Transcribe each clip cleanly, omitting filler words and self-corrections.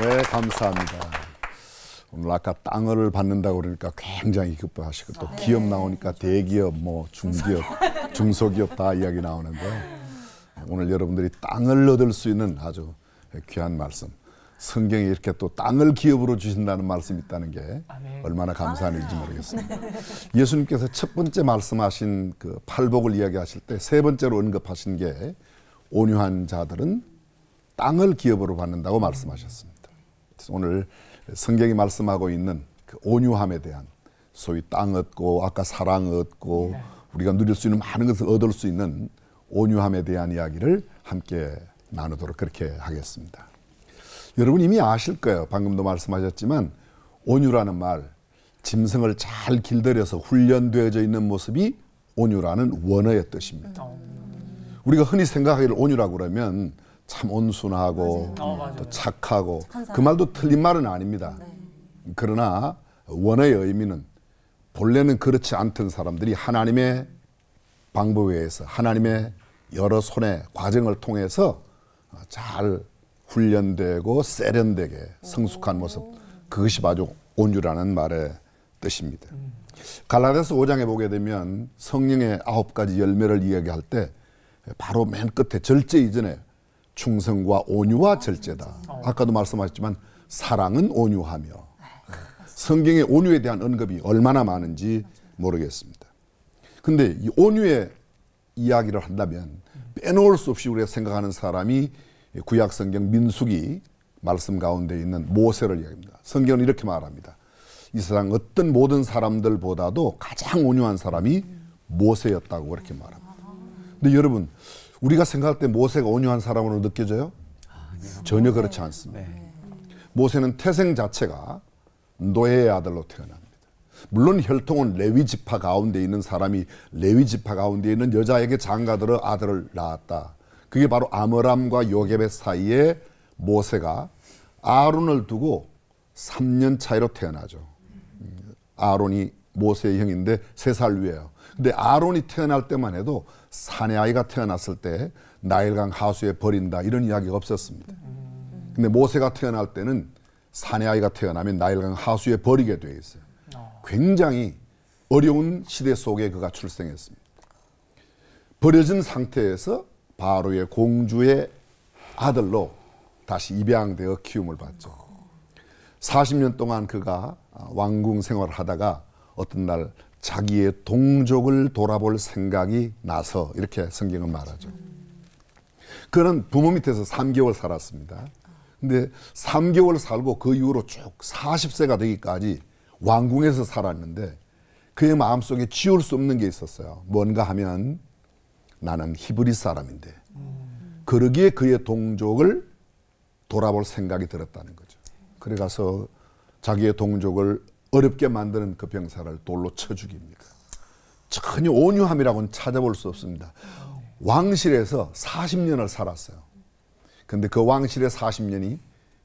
네, 감사합니다. 오늘 아까 땅을 받는다고 그러니까 굉장히 기뻐하시고 또 기업 나오니까 대기업, 뭐 중기업, 중소기업 다 이야기 나오는데 오늘 여러분들이 땅을 얻을 수 있는 아주 귀한 말씀. 성경에 이렇게 또 땅을 기업으로 주신다는 말씀이 있다는 게 얼마나 감사한 일인지 모르겠습니다. 예수님께서 첫 번째 말씀하신 그 팔복을 이야기하실 때 세 번째로 언급하신 게 온유한 자들은 땅을 기업으로 받는다고 말씀하셨습니다. 그래서 오늘 성경이 말씀하고 있는 그 온유함에 대한 소위 땅 얻고 아까 사랑 얻고 우리가 누릴 수 있는 많은 것을 얻을 수 있는 온유함에 대한 이야기를 함께 나누도록 그렇게 하겠습니다. 여러분 이미 아실 거예요. 방금도 말씀하셨지만 온유라는 말, 짐승을 잘 길들여서 훈련되어져 있는 모습이 온유라는 원어의 뜻입니다. 우리가 흔히 생각하기를 온유라고 그러면 참 온순하고 또 착하고 그 말도 틀린 말은 아닙니다. 그러나 원어의 의미는 본래는 그렇지 않던 사람들이 하나님의 방법에 의해서 하나님의 여러 손의 과정을 통해서 잘 훈련되고 세련되게 성숙한 모습, 그것이 바로 온유라는 말의 뜻입니다. 갈라디아서 5장에 보게 되면 성령의 9가지 열매를 이야기할 때 바로 맨 끝에 절제 이전에 충성과 온유와 절제다. 아까도 말씀하셨지만 사랑은 온유하며, 성경의 온유에 대한 언급이 얼마나 많은지 모르겠습니다. 근데 이 온유의 이야기를 한다면 빼놓을 수 없이 우리가 생각하는 사람이 구약 성경 민수기 말씀 가운데 있는 모세를 이야기합니다. 성경은 이렇게 말합니다. 이 세상 어떤 모든 사람들보다도 가장 온유한 사람이 모세였다고 그렇게 말합니다. 근데 여러분, 우리가 생각할 때 모세가 온유한 사람으로 느껴져요? 전혀 그렇지 않습니다. 모세는 태생 자체가 노예의 아들로 태어납니다. 물론 혈통은 레위 지파 가운데 있는 사람이 레위 지파 가운데 있는 여자에게 장가들어 아들을 낳았다. 그게 바로 아므람과 요게벳 사이에 모세가 아론을 두고 3년 차이로 태어나죠. 아론이 모세의 형인데 3살 위에요. 근데 아론이 태어날 때만 해도 사내 아이가 태어났을 때 나일강 하수에 버린다 이런 이야기가 없었습니다. 근데 모세가 태어날 때는 사내 아이가 태어나면 나일강 하수에 버리게 돼 있어요. 굉장히 어려운 시대 속에 그가 출생했습니다. 버려진 상태에서 바로의 공주의 아들로 다시 입양되어 키움을 받죠. 40년 동안 그가 왕궁 생활을 하다가 어떤 날 자기의 동족을 돌아볼 생각이 나서 이렇게 성경은 말하죠. 그는 부모 밑에서 3개월 살았습니다. 근데 3개월 살고 그 이후로 쭉 40세가 되기까지 왕궁에서 살았는데 그의 마음속에 지울 수 없는 게 있었어요. 뭔가 하면 나는 히브리 사람인데 그러기에 그의 동족을 돌아볼 생각이 들었다는 거죠. 그래 가서 자기의 동족을 어렵게 만드는 그 병사를 돌로 쳐 죽입니다. 전혀 온유함이라고는 찾아볼 수 없습니다. 왕실에서 40년을 살았어요. 근데 그 왕실의 40년이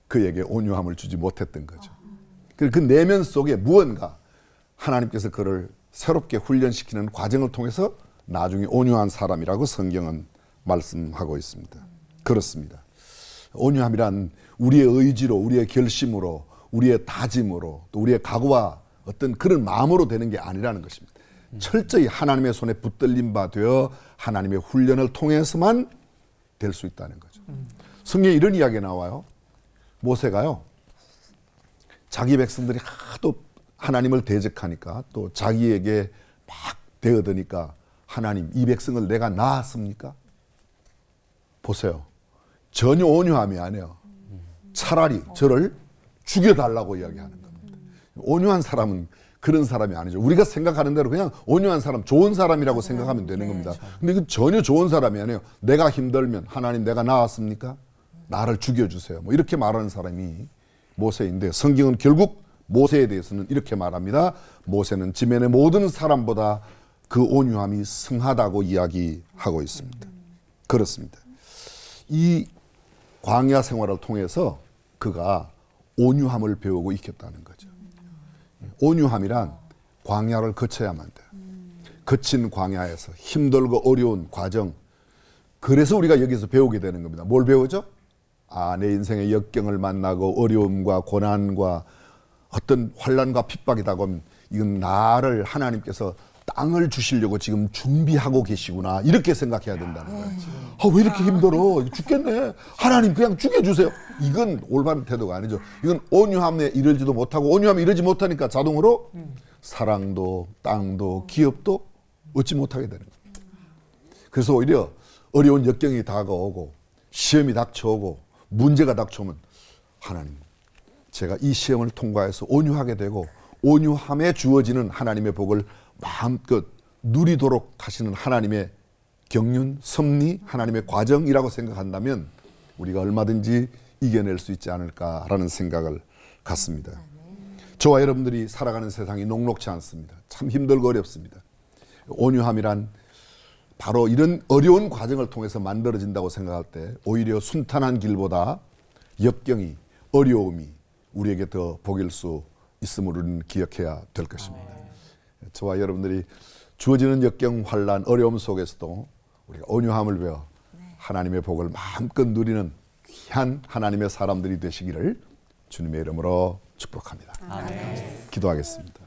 그에게 온유함을 주지 못했던 거죠. 그 내면 속에 무언가 하나님께서 그를 새롭게 훈련시키는 과정을 통해서 나중에 온유한 사람이라고 성경은 말씀하고 있습니다. 그렇습니다. 온유함이란 우리의 의지로, 우리의 결심으로, 우리의 다짐으로, 또 우리의 각오와 어떤 그런 마음으로 되는 게 아니라는 것입니다. 철저히 하나님의 손에 붙들림 바 되어 하나님의 훈련을 통해서만 될 수 있다는 거죠. 성경에 이런 이야기가 나와요. 모세가요, 자기 백성들이 하도 하나님을 대적하니까 또 자기에게 막 대어드니까 하나님, 이 백성을 내가 낳았습니까? 보세요. 전혀 온유함이 아니에요. 차라리 저를 죽여달라고 이야기하는 겁니다. 온유한 사람은 그런 사람이 아니죠. 우리가 생각하는 대로 그냥 온유한 사람, 좋은 사람이라고 생각하면 되는 겁니다. 근데 이건 전혀 좋은 사람이 아니에요. 내가 힘들면 하나님 내가 낳았습니까? 나를 죽여주세요. 뭐 이렇게 말하는 사람이 모세인데 성경은 결국 모세에 대해서는 이렇게 말합니다. 모세는 지면의 모든 사람보다 그 온유함이 승하다고 이야기하고 있습니다. 그렇습니다. 이 광야 생활을 통해서 그가 온유함을 배우고 익혔다는 거죠. 온유함이란 광야를 거쳐야만 돼요. 거친 광야에서 힘들고 어려운 과정, 그래서 우리가 여기서 배우게 되는 겁니다. 뭘 배우죠? 내 인생의 역경을 만나고 어려움과 고난과 어떤 환난과 핍박이 다가오면 이건 나를 하나님께서 땅을 주시려고 지금 준비하고 계시구나, 이렇게 생각해야 된다는 거예요. 왜 이렇게 힘들어? 죽겠네. 하나님 그냥 죽여주세요. 이건 올바른 태도가 아니죠. 이건 온유함에 이르지도 못하고, 온유함에 이르지 못하니까 자동으로 사랑도 땅도 기업도 얻지 못하게 되는 거예요. 그래서 오히려 어려운 역경이 다가오고 시험이 닥쳐오고 문제가 닥쳐오면, 하나님, 제가 이 시험을 통과해서 온유하게 되고 온유함에 주어지는 하나님의 복을 마음껏 누리도록 하시는 하나님의 경륜, 섭리, 하나님의 과정이라고 생각한다면 우리가 얼마든지 이겨낼 수 있지 않을까라는 생각을 갖습니다. 저와 여러분들이 살아가는 세상이 녹록지 않습니다. 참 힘들고 어렵습니다. 온유함이란 바로 이런 어려운 과정을 통해서 만들어진다고 생각할 때 오히려 순탄한 길보다 역경이, 어려움이 우리에게 더 복일 수 있음을 우리는 기억해야 될 것입니다. 저와 여러분들이 주어지는 역경, 환난, 어려움 속에서도 우리가 온유함을 배워 하나님의 복을 마음껏 누리는 귀한 하나님의 사람들이 되시기를 주님의 이름으로 축복합니다. 기도하겠습니다.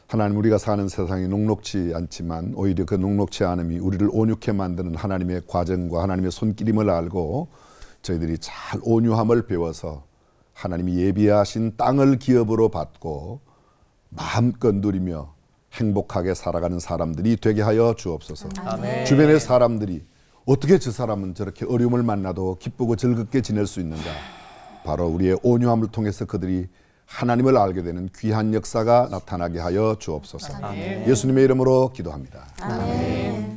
하나님, 우리가 사는 세상이 녹록지 않지만 오히려 그 녹록지 않음이 우리를 온유케 만드는 하나님의 과정과 하나님의 손길임을 알고 저희들이 잘 온유함을 배워서 하나님이 예비하신 땅을 기업으로 받고 마음껏 누리며 행복하게 살아가는 사람들이 되게 하여 주옵소서. 아멘. 주변의 사람들이 어떻게 저 사람은 저렇게 어려움을 만나도 기쁘고 즐겁게 지낼 수 있는가? 바로 우리의 온유함을 통해서 그들이 하나님을 알게 되는 귀한 역사가 나타나게 하여 주옵소서. 아멘. 예수님의 이름으로 기도합니다. 아멘.